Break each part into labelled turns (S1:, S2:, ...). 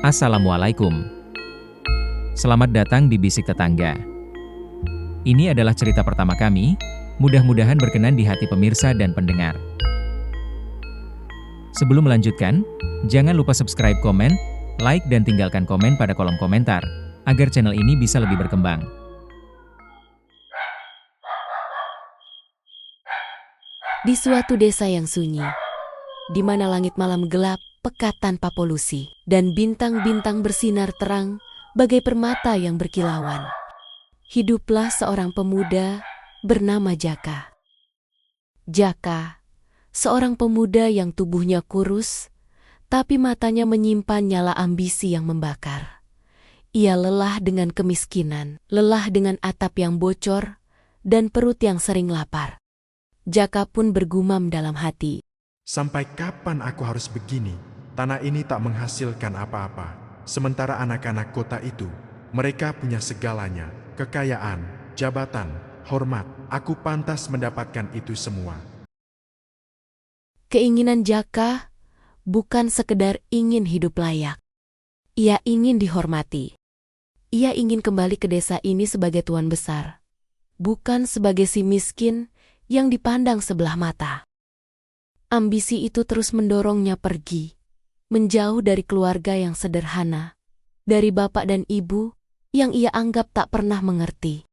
S1: Assalamualaikum. Selamat datang di Bisik Tetangga. Ini adalah cerita pertama kami, mudah-mudahan berkenan di hati pemirsa dan pendengar. Sebelum melanjutkan, jangan lupa subscribe, komen, like dan tinggalkan komen pada kolom komentar, agar channel ini bisa lebih berkembang.
S2: Di suatu desa yang sunyi, di mana langit malam gelap, pekat tanpa polusi, dan bintang-bintang bersinar terang bagai permata yang berkilauan, hiduplah seorang pemuda bernama Jaka. Jaka, seorang pemuda yang tubuhnya kurus, tapi matanya menyimpan nyala ambisi yang membakar. Ia lelah dengan kemiskinan, lelah dengan atap yang bocor, dan perut yang sering lapar. Jaka pun bergumam dalam hati.
S3: Sampai kapan aku harus begini? Tanah ini tak menghasilkan apa-apa. Sementara anak-anak kota itu, mereka punya segalanya. Kekayaan, jabatan, hormat. Aku pantas mendapatkan itu semua.
S2: Keinginan Jaka bukan sekedar ingin hidup layak. Ia ingin dihormati. Ia ingin kembali ke desa ini sebagai tuan besar, bukan sebagai si miskin yang dipandang sebelah mata. Ambisi itu terus mendorongnya pergi, menjauh dari keluarga yang sederhana, dari bapak dan ibu yang ia anggap tak pernah mengerti.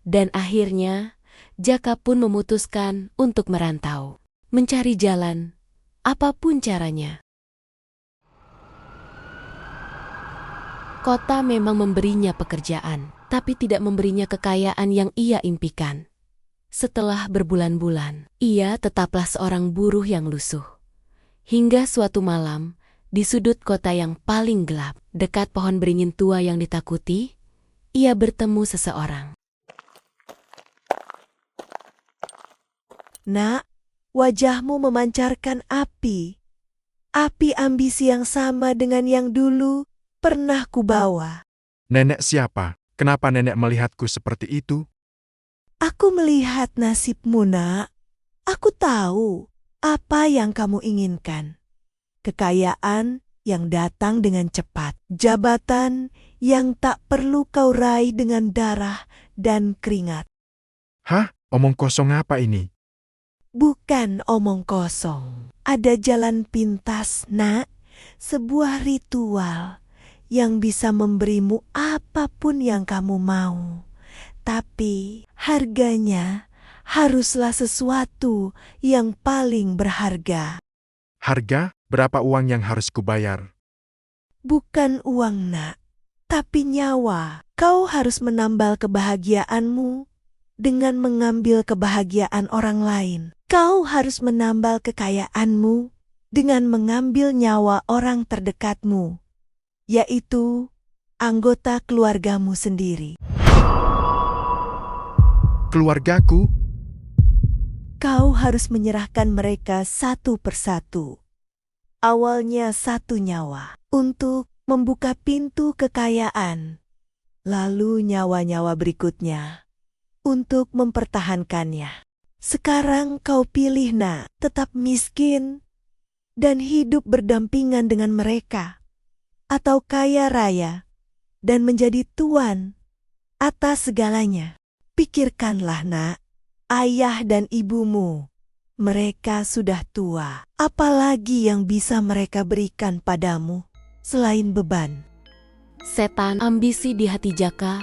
S2: Dan akhirnya, Jaka pun memutuskan untuk merantau, mencari jalan, apapun caranya. Kota memang memberinya pekerjaan, tapi tidak memberinya kekayaan yang ia impikan. Setelah berbulan-bulan, ia tetaplah seorang buruh yang lusuh. Hingga suatu malam, di sudut kota yang paling gelap, dekat pohon beringin tua yang ditakuti, ia bertemu seseorang.
S4: Nak, wajahmu memancarkan api. Api ambisi yang sama dengan yang dulu pernah kubawa.
S3: Nenek siapa? Kenapa nenek melihatku seperti itu?
S4: Aku melihat nasibmu, Nak. Aku tahu apa yang kamu inginkan. Kekayaan yang datang dengan cepat. Jabatan yang tak perlu kau raih dengan darah dan keringat.
S3: Hah? Omong kosong apa ini?
S4: Bukan omong kosong. Ada jalan pintas, Nak. Sebuah ritual yang bisa memberimu apapun yang kamu mau. Tapi harganya haruslah sesuatu yang paling berharga.
S3: Harga? Berapa uang yang harus kubayar?
S4: Bukan uang, Nak, tapi nyawa. Kau harus menambal kebahagiaanmu dengan mengambil kebahagiaan orang lain. Kau harus menambal kekayaanmu dengan mengambil nyawa orang terdekatmu, yaitu anggota keluargamu sendiri.
S3: Keluargaku?
S4: Kau harus menyerahkan mereka satu persatu. Awalnya satu nyawa untuk membuka pintu kekayaan. Lalu nyawa-nyawa berikutnya untuk mempertahankannya. Sekarang kau pilih, Nak, tetap miskin dan hidup berdampingan dengan mereka, atau kaya raya dan menjadi tuan atas segalanya. Pikirkanlah, Nak, ayah dan ibumu. Mereka sudah tua. Apalagi yang bisa mereka berikan padamu selain beban?
S2: Setan ambisi di hati Jaka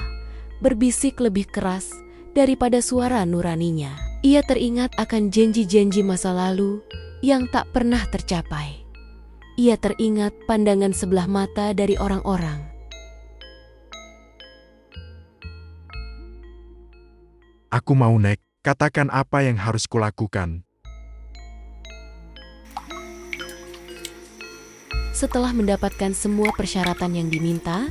S2: berbisik lebih keras daripada suara nuraninya. Ia teringat akan janji-janji masa lalu yang tak pernah tercapai. Ia teringat pandangan sebelah mata dari orang-orang.
S3: Aku mau naik. Katakan apa yang harus kulakukan.
S2: Setelah mendapatkan semua persyaratan yang diminta,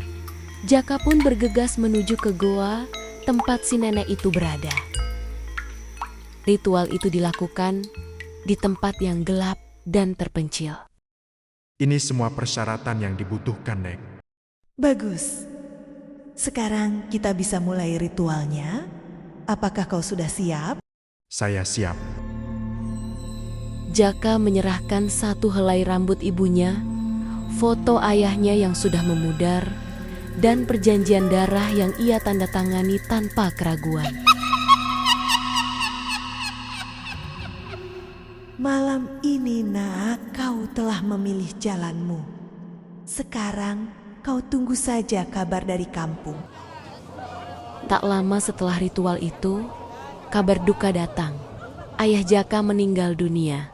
S2: Jaka pun bergegas menuju ke goa tempat si nenek itu berada. Ritual itu dilakukan di tempat yang gelap dan terpencil.
S3: Ini semua persyaratan yang dibutuhkan, Nek.
S4: Bagus. Sekarang kita bisa mulai ritualnya. Apakah kau sudah siap?
S3: Saya siap.
S2: Jaka menyerahkan satu helai rambut ibunya foto ayahnya yang sudah memudar, dan perjanjian darah yang ia tanda tangani tanpa keraguan.
S4: Malam ini, Nak, kau telah memilih jalanmu. Sekarang kau tunggu saja kabar dari kampung.
S2: Tak lama setelah ritual itu, kabar duka datang. Ayah Jaka meninggal dunia.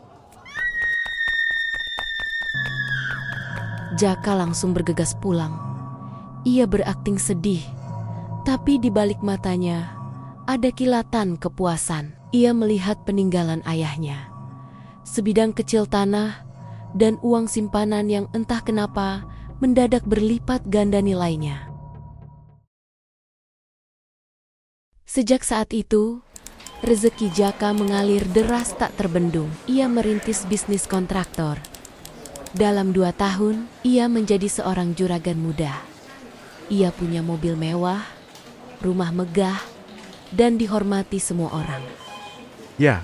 S2: Jaka langsung bergegas pulang. Ia berakting sedih, tapi di balik matanya ada kilatan kepuasan. Ia melihat peninggalan ayahnya. Sebidang kecil tanah dan uang simpanan yang entah kenapa mendadak berlipat ganda nilainya. Sejak saat itu, rezeki Jaka mengalir deras tak terbendung. Ia merintis bisnis kontraktor. Dalam 2 tahun, ia menjadi seorang juragan muda. Ia punya mobil mewah, rumah megah, dan dihormati semua orang.
S3: Ya,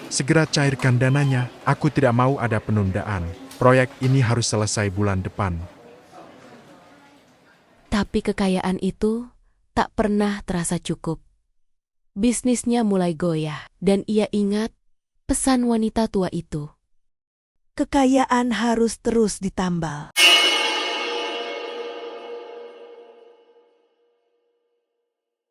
S3: segera cairkan dananya. Aku tidak mau ada penundaan. Proyek ini harus selesai bulan depan.
S2: Tapi kekayaan itu tak pernah terasa cukup. Bisnisnya mulai goyah, dan ia ingat pesan wanita tua itu.
S4: Kekayaan harus terus ditambal.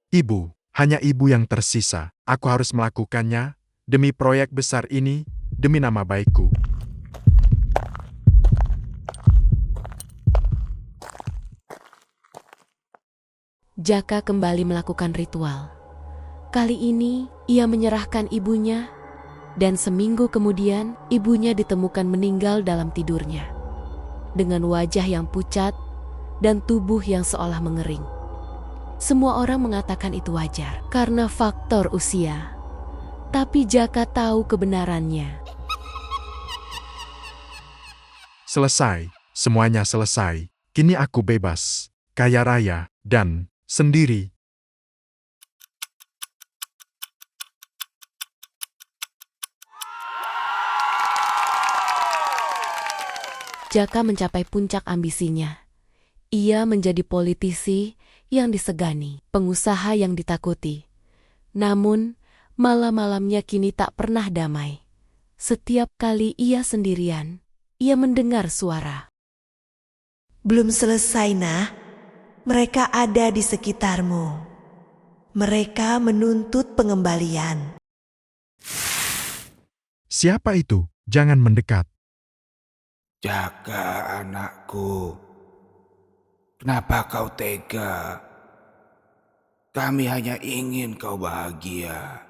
S3: Ibu, hanya ibu yang tersisa. Aku harus melakukannya demi proyek besar ini, demi nama baikku.
S2: Jaka kembali melakukan ritual. Kali ini ia menyerahkan ibunya, dan seminggu kemudian ibunya ditemukan meninggal dalam tidurnya. Dengan wajah yang pucat dan tubuh yang seolah mengering. Semua orang mengatakan itu wajar karena faktor usia. Tapi Jaka tahu kebenarannya.
S3: Selesai, semuanya selesai. Kini aku bebas, kaya raya, dan sendiri.
S2: Jaka mencapai puncak ambisinya. Ia menjadi politisi yang disegani, pengusaha yang ditakuti. Namun, malam-malamnya kini tak pernah damai. Setiap kali ia sendirian, ia mendengar suara.
S4: Belum selesai, Nah. Mereka ada di sekitarmu. Mereka menuntut pengembalian.
S3: Siapa itu? Jangan mendekat.
S5: Jaka, anakku. Kenapa kau tega? Kami hanya ingin kau bahagia.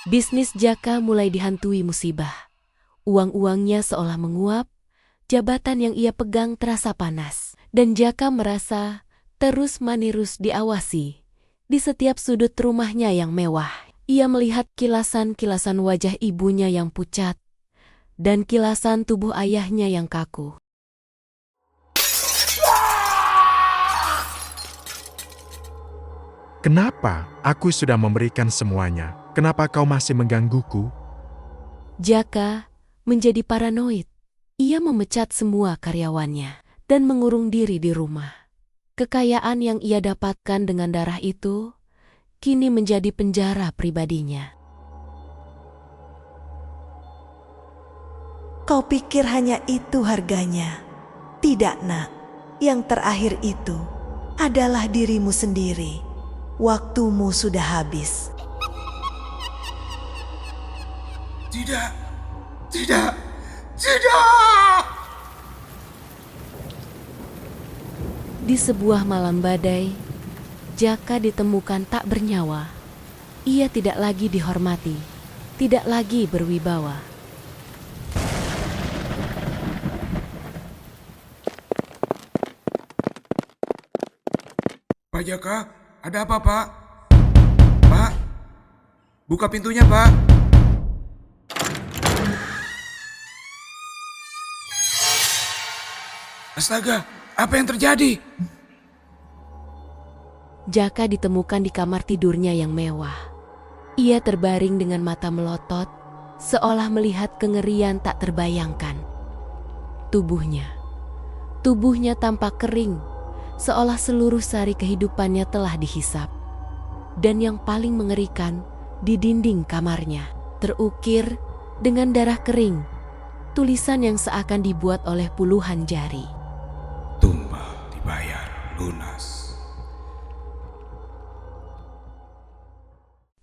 S2: Bisnis Jaka mulai dihantui musibah. Uang-uangnya seolah menguap, jabatan yang ia pegang terasa panas. Dan Jaka merasa terus-menerus diawasi. Di setiap sudut rumahnya yang mewah, ia melihat kilasan-kilasan wajah ibunya yang pucat dan kilasan tubuh ayahnya yang kaku.
S3: Kenapa? Aku sudah memberikan semuanya. Kenapa kau masih menggangguku?
S2: Jaka menjadi paranoid. Ia memecat semua karyawannya dan mengurung diri di rumah. Kekayaan yang ia dapatkan dengan darah itu kini menjadi penjara pribadinya.
S4: Kau pikir hanya itu harganya? Tidak, Nak. Yang terakhir itu adalah dirimu sendiri. Waktumu sudah habis.
S5: Tidak, tidak, tidak!
S2: Di sebuah malam badai, Jaka ditemukan tak bernyawa. Ia tidak lagi dihormati, tidak lagi berwibawa.
S5: Pak Jaka, ada apa, Pak? Pak, buka pintunya, Pak. Astaga, apa yang terjadi?
S2: Jaka ditemukan di kamar tidurnya yang mewah. Ia terbaring dengan mata melotot, seolah melihat kengerian tak terbayangkan. Tubuhnya tampak kering, seolah seluruh sari kehidupannya telah dihisap. Dan yang paling mengerikan, di dinding kamarnya terukir dengan darah kering, tulisan yang seakan dibuat oleh puluhan jari.
S5: Tumbal dibayar lunas.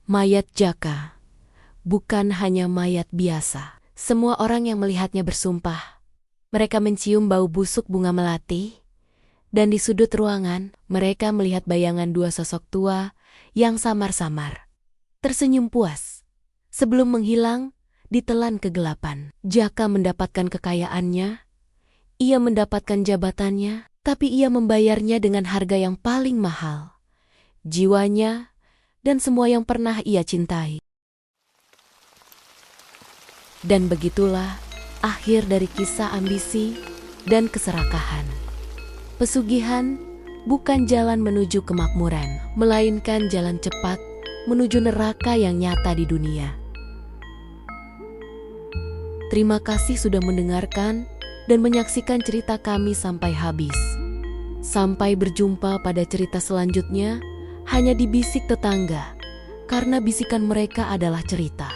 S2: Mayat Jaka bukan hanya mayat biasa. Semua orang yang melihatnya bersumpah. Mereka mencium bau busuk bunga melati, dan di sudut ruangan mereka melihat bayangan dua sosok tua yang samar-samar tersenyum puas sebelum menghilang ditelan kegelapan. Jaka mendapatkan kekayaannya, ia mendapatkan jabatannya, tapi ia membayarnya dengan harga yang paling mahal, jiwanya dan semua yang pernah ia cintai. Dan begitulah akhir dari kisah ambisi dan keserakahan. Pesugihan bukan jalan menuju kemakmuran, melainkan jalan cepat menuju neraka yang nyata di dunia. Terima kasih sudah mendengarkan dan menyaksikan cerita kami sampai habis. Sampai berjumpa pada cerita selanjutnya hanya di Bisik Tetangga, karena bisikan mereka adalah cerita.